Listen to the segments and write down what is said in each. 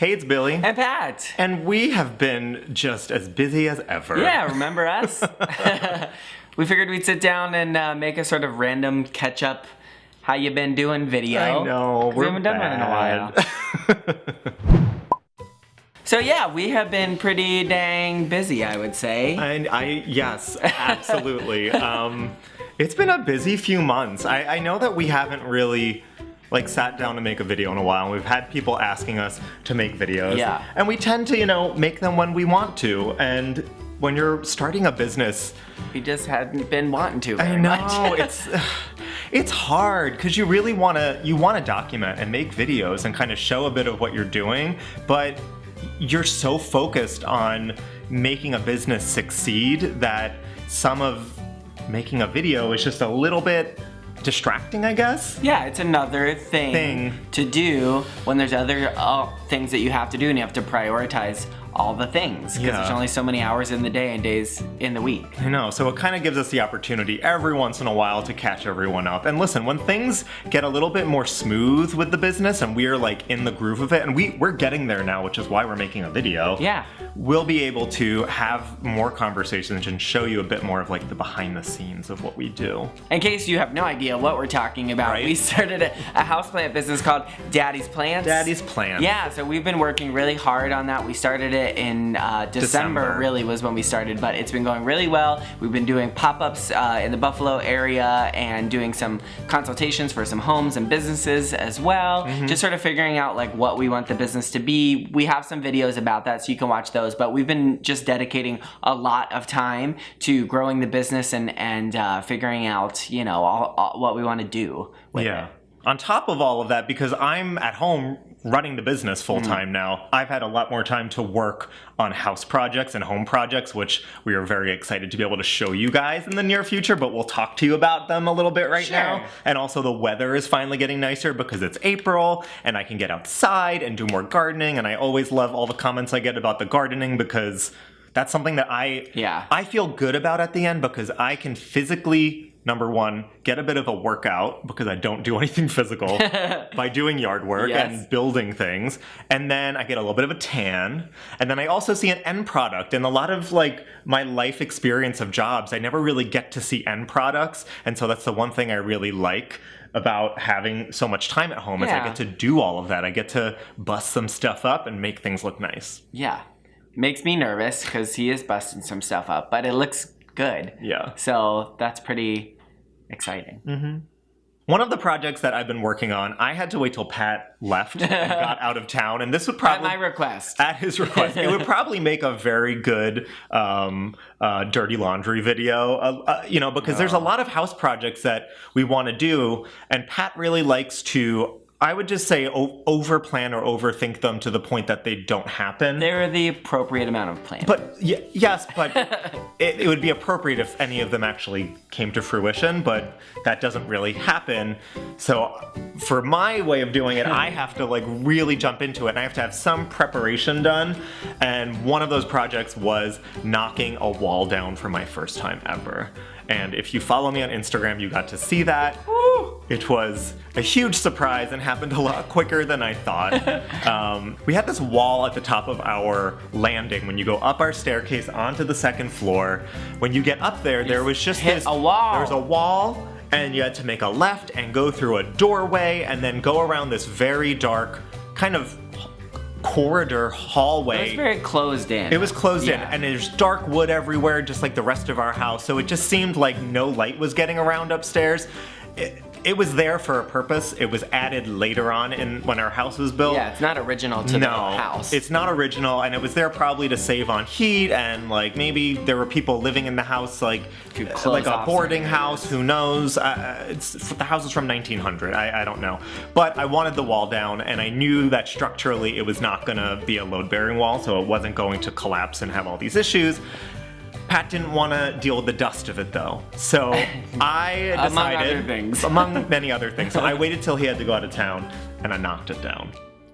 Hey, it's Billy. And Pat. And we have been just as busy as ever. Yeah, remember us? We figured we'd sit down and make a sort of random catch-up, how you been doing video. I know, we haven't done one in a while. So yeah, we have been pretty dang busy, I would say. And yes, absolutely. It's been a busy few months. I know that we haven't really sat down to make a video in a while. We've had people asking us to make videos. Yeah. And we tend to, make them when we want to. And when you're starting a business, we just hadn't been wanting to very much. I know, it's hard because you really want to document and make videos and kind of show a bit of what you're doing, but you're so focused on making a business succeed that some of making a video is just a little bit distracting, I guess. Yeah, it's another thing to do when there's other things that you have to do and you have to prioritize all the things because there's only so many hours in the day and days in the week. I know, so it kind of gives us the opportunity every once in a while to catch everyone up. And listen, when things get a little bit more smooth with the business and we're in the groove of it, and we're getting there now, which is why we're making a video. Yeah. We'll be able to have more conversations and show you a bit more of the behind the scenes of what we do. In case you have no idea what we're talking about, we started a houseplant business called Daddy's Plants. Daddy's Plants. Yeah, so we've been working really hard on that. We started it in December really was when we started, but it's been going really well. We've been doing pop-ups in the Buffalo area and doing some consultations for some homes and businesses as well. Just sort of figuring out what we want the business to be. We have some videos about that, so you can watch those, but we've been just dedicating a lot of time to growing the business and figuring out, all what we want to do with it. On top of all of that, because I'm at home running the business full-time now, I've had a lot more time to work on house projects and home projects, which we are very excited to be able to show you guys in the near future, but we'll talk to you about them a little bit right now. And also the weather is finally getting nicer because it's April and I can get outside and do more gardening, and I always love all the comments I get about the gardening because that's something that I feel good about at the end because I can physically, number one, get a bit of a workout because I don't do anything physical by doing yard work and building things. And then I get a little bit of a tan. And then I also see an end product. And a lot of my life experience of jobs, I never really get to see end products. And so that's the one thing I really like about having so much time at home is I get to do all of that. I get to bust some stuff up and make things look nice. Yeah. Makes me nervous because he is busting some stuff up, but it looks good. Yeah. So that's pretty exciting. One of the projects that I've been working on, I had to wait till Pat left and got out of town, and this would probably... At my request. At his request. It would probably make a very good dirty laundry video, because there's a lot of house projects that we want to do, and Pat really likes to... I would just say overplan or overthink them to the point that they don't happen. They're the appropriate amount of planning. But yes, but it would be appropriate if any of them actually came to fruition, but that doesn't really happen. So for my way of doing it, I have to really jump into it, and I have to have some preparation done. And one of those projects was knocking a wall down for my first time ever. And if you follow me on Instagram, you got to see that. Woo! It was a huge surprise and happened a lot quicker than I thought. We had this wall at the top of our landing. When you go up our staircase onto the second floor, when you get up there, there was just a wall. There was a wall, and you had to make a left and go through a doorway and then go around this very dark kind of corridor hallway. It was very closed in. It was closed in, and there's dark wood everywhere, just like the rest of our house, so it just seemed like no light was getting around upstairs. It was there for a purpose. It was added later on when our house was built. Yeah, it's not original to the house. It's not original, and it was there probably to save on heat, and maybe there were people living in the house, like a boarding house, who knows. The house is from 1900, I don't know. But I wanted the wall down, and I knew that structurally it was not gonna be a load-bearing wall, so it wasn't going to collapse and have all these issues. Pat didn't want to deal with the dust of it, though. So I decided... Among many other things. So I waited till he had to go out of town, and I knocked it down.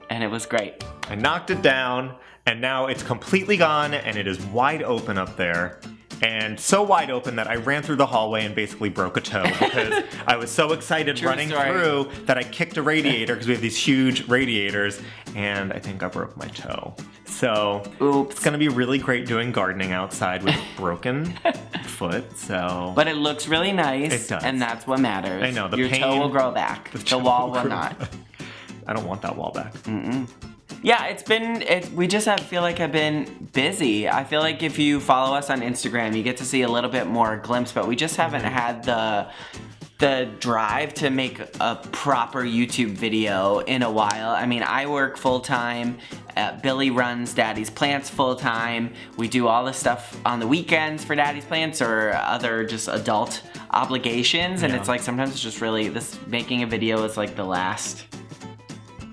And it was great. I knocked it down, and now it's completely gone, and it is wide open up there. and so wide open that I ran through the hallway and basically broke a toe because I was so excited True running story. through that I kicked a radiator because we have these huge radiators, and I think I broke my toe. So Oops. it's gonna be really great doing gardening outside with a broken foot. So, But it looks really nice. It does. And that's what matters. I know, the Your toe pain- will grow back. The toe wall will will grow not. back. I don't want that wall back. Yeah, we just feel like I've been busy. I feel like if you follow us on Instagram, you get to see a little bit more glimpse, but we just haven't had the drive to make a proper YouTube video in a while. I mean, I work full-time. Billy runs Daddy's Plants full-time. We do all this stuff on the weekends for Daddy's Plants or other just adult obligations, and Yeah. it's like sometimes it's just really, making a video is like the last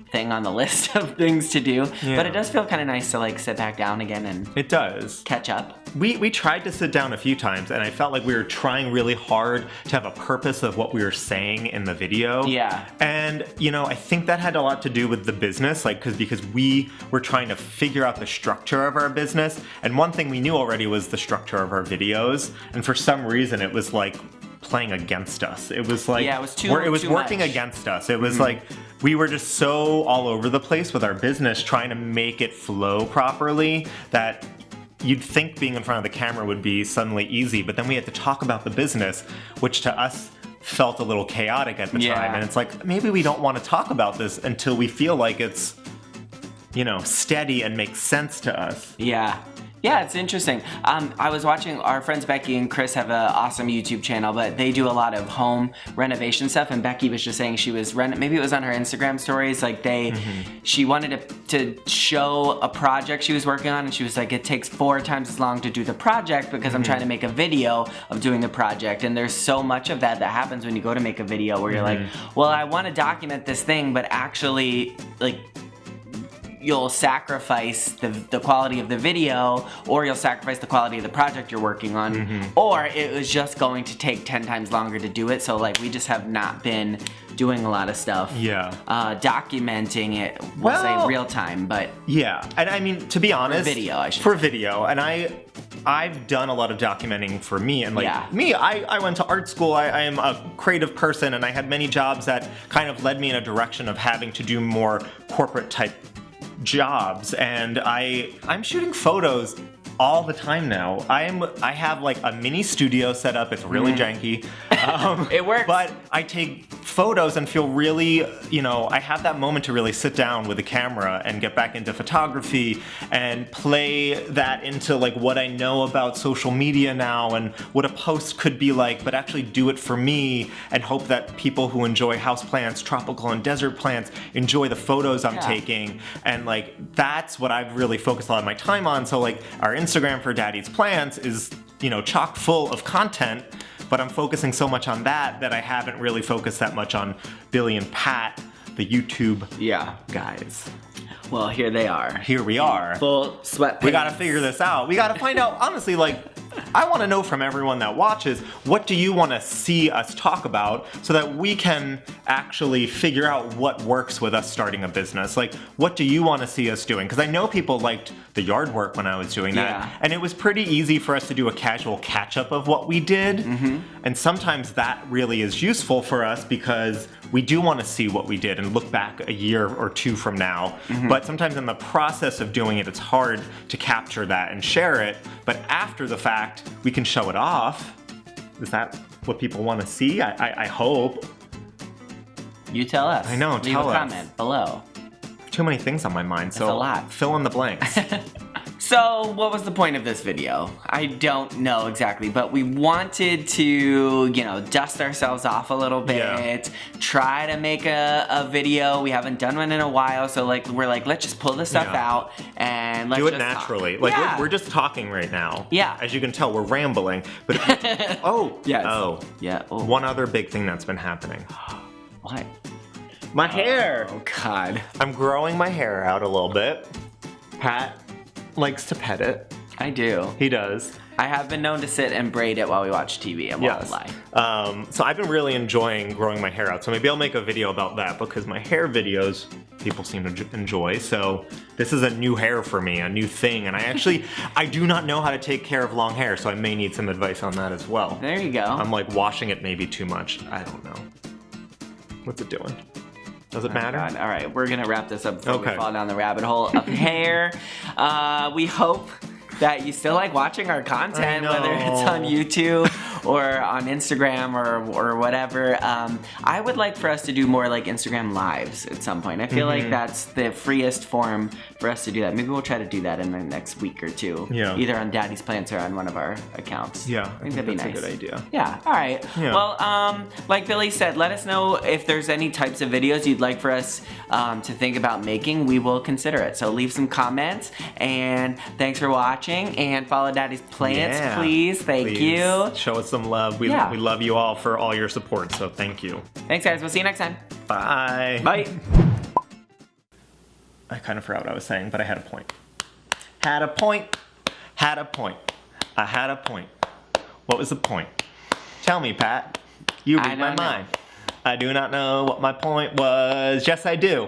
thing on the list of things to do. Yeah. But it does feel kind of nice to like sit back down again and It does. catch up. We tried to sit down a few times, and I felt like we were trying really hard to have a purpose of what we were saying in the video. Yeah. And, you know, I think that had a lot to do with the business, like, because we were trying to figure out the structure of our business. And one thing we knew already was the structure of our videos. And for some reason, it was like playing against us. It was like, Yeah, it was too working much. against us. It was like, we were just so all over the place with our business, trying to make it flow properly, that you'd think being in front of the camera would be suddenly easy, but then we had to talk about the business, which to us felt a little chaotic at the Yeah. time. And it's like, maybe we don't want to talk about this until we feel like it's, you know, steady and makes sense to us. Yeah. Yeah, it's interesting. I was watching, our friends Becky and Chris have an awesome YouTube channel, but they do a lot of home renovation stuff, and Becky was just saying she was maybe it was on her Instagram stories, like she wanted to show a project she was working on, and she was like, it takes 4 times as long to do the project because I'm trying to make a video of doing the project. And there's so much of that happens when you go to make a video where you're like, well, I want to document this thing, but actually, like, you'll sacrifice the quality of the video, or you'll sacrifice the quality of the project you're working on, or it was just going to take 10 times longer to do it. So like, we just have not been doing a lot of stuff. Yeah. Documenting it, we'll Well, say real time, but Yeah, and I mean, to be honest, video, I should for say. video, and I've done a lot of documenting for me, and like Yeah. me, I went to art school. I am a creative person, and I had many jobs that kind of led me in a direction of having to do more corporate type jobs, and I'm shooting photos all the time now. I have like a mini studio set up. It's really janky. It works. But I take photos and feel really, you know, I have that moment to really sit down with a camera and get back into photography and play that into like what I know about social media now and what a post could be like, but actually do it for me and hope that people who enjoy houseplants, tropical and desert plants, enjoy the photos I'm taking. And like, that's what I've really focused a lot of my time on. So like, our Instagram for Daddy's Plants is, you know, chock full of content, but I'm focusing so much on that I haven't really focused that much on Billy and Pat, the YouTube guys. Well, here they are. Here we are. Full sweatpants. We gotta figure this out. We gotta find out, honestly, like, I wanna know from everyone that watches, what do you wanna see us talk about so that we can actually figure out what works with us starting a business? Like, what do you wanna see us doing? Because I know people liked the yard work when I was doing that. Yeah. And it was pretty easy for us to do a casual catch-up of what we did. And sometimes that really is useful for us because we do want to see what we did and look back a year or two from now. But sometimes in the process of doing it, it's hard to capture that and share it. But after the fact, we can show it off. Is that what people want to see? I hope. You tell us. I know, Leave tell a us. comment below. Too many things on my mind, so a lot. fill in the blanks. So, what was the point of this video? I don't know exactly, but we wanted to, you know, dust ourselves off a little bit, Yeah. try to make a video. We haven't done one in a while, so like we're like, let's just pull this stuff Yeah. out and let's Do it just talk. naturally. Like, Yeah. we're just talking right now. Yeah. As you can tell, we're rambling. But oh. Yes. Oh. Yeah. Oh. One other big thing that's been happening. What? My hair. Oh God. I'm growing my hair out a little bit. Pat likes to pet it. I do. He does. I have been known to sit and braid it while we watch TV. I won't lie. So I've been really enjoying growing my hair out. So maybe I'll make a video about that because my hair videos, people seem to enjoy. So this is a new hair for me, a new thing. And I do not know how to take care of long hair, so I may need some advice on that as well. There you go. I'm like washing it maybe too much. I don't know. What's it doing? Does it matter? God. All right, we're gonna wrap this up before Okay. we fall down the rabbit hole of hair. We hope that you still like watching our content, whether it's on YouTube or on Instagram or whatever. I would like for us to do more like Instagram lives at some point. I feel like that's the freest form for us to do that. Maybe we'll try to do that in the next week or two. Yeah. Either on Daddy's Plants or on one of our accounts. Yeah, I think that'd be that's nice. a good idea. Yeah, all right. Yeah. Well, like Billy said, let us know if there's any types of videos you'd like for us to think about making. We will consider it. So leave some comments, and thanks for watching, and follow Daddy's Plants, Yeah, please. Thank please. you. Show us some love. We love you all for all your support, so thank you. Thanks, guys. We'll see you next time. Bye. Bye. I kind of forgot what I was saying, but I had a point. Had a point. Had a point. I had a point. What was the point? Tell me, Pat. You I read my don't know. mind. I do not know what my point was. Yes, I do.